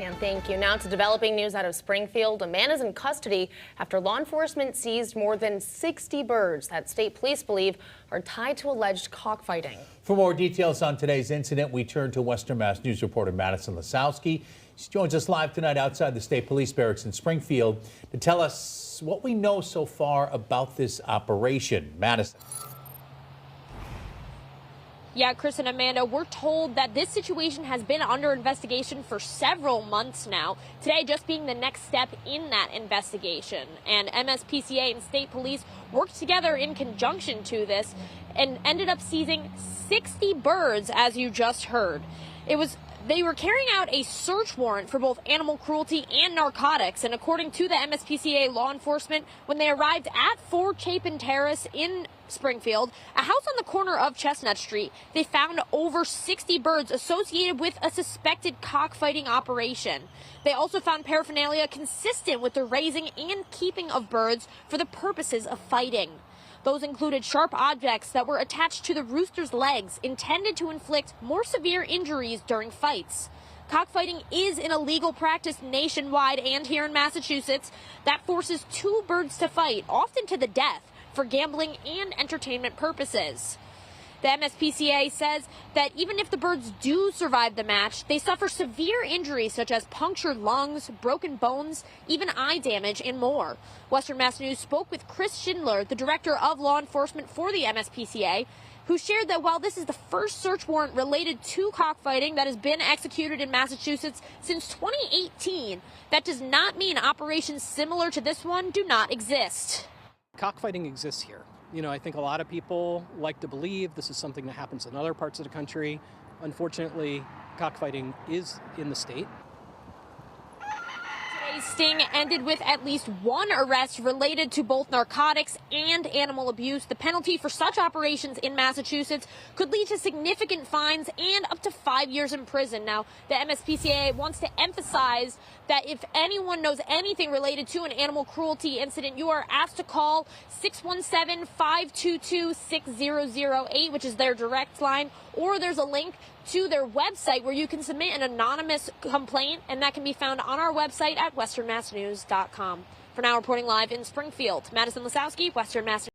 And thank you. Now to developing news out of Springfield. A man is in custody after law enforcement seized more than 60 birds that state police believe are tied to alleged cockfighting. For more details on today's incident, we turn to Western Mass News reporter Madison Lasowski. She joins us live tonight outside the state police barracks in Springfield to tell us what we know so far about this operation. Madison. Yeah, Chris and Amanda, we're told that this situation has been under investigation for several months now. Today just being the next step in that investigation. And MSPCA and state police worked together in conjunction to this and ended up seizing 60 birds, as you just heard. They were carrying out a search warrant for both animal cruelty and narcotics. And according to the MSPCA law enforcement, when they arrived at 4 Chapin Terrace in Springfield, a house on the corner of Chestnut Street, they found over 60 birds associated with a suspected cockfighting operation. They also found paraphernalia consistent with the raising and keeping of birds for the purposes of fighting. Those included sharp objects that were attached to the rooster's legs, intended to inflict more severe injuries during fights. Cockfighting is an illegal practice nationwide and here in Massachusetts that forces 2 birds to fight, often to the death, for gambling and entertainment purposes. The MSPCA says that even if the birds do survive the match, they suffer severe injuries such as punctured lungs, broken bones, even eye damage, and more. Western Mass News spoke with Chris Schindler, the director of law enforcement for the MSPCA, who shared that while this is the first search warrant related to cockfighting that has been executed in Massachusetts since 2018, that does not mean operations similar to this one do not exist. Cockfighting exists here. I think a lot of people like to believe this is something that happens in other parts of the country. Unfortunately, cockfighting is in the state. Today's sting ended with at least 1 arrest related to both narcotics and animal abuse. The penalty for such operations in Massachusetts could lead to significant fines and up to 5 years in prison. Now, the MSPCA wants to emphasize that if anyone knows anything related to an animal cruelty incident, you are asked to call 617-522-6008, which is their direct line, or there's a link to their website where you can submit an anonymous complaint, and that can be found on our website at westernmassnews.com. For now, reporting live in Springfield, Madison Lasowski, Western Mass News.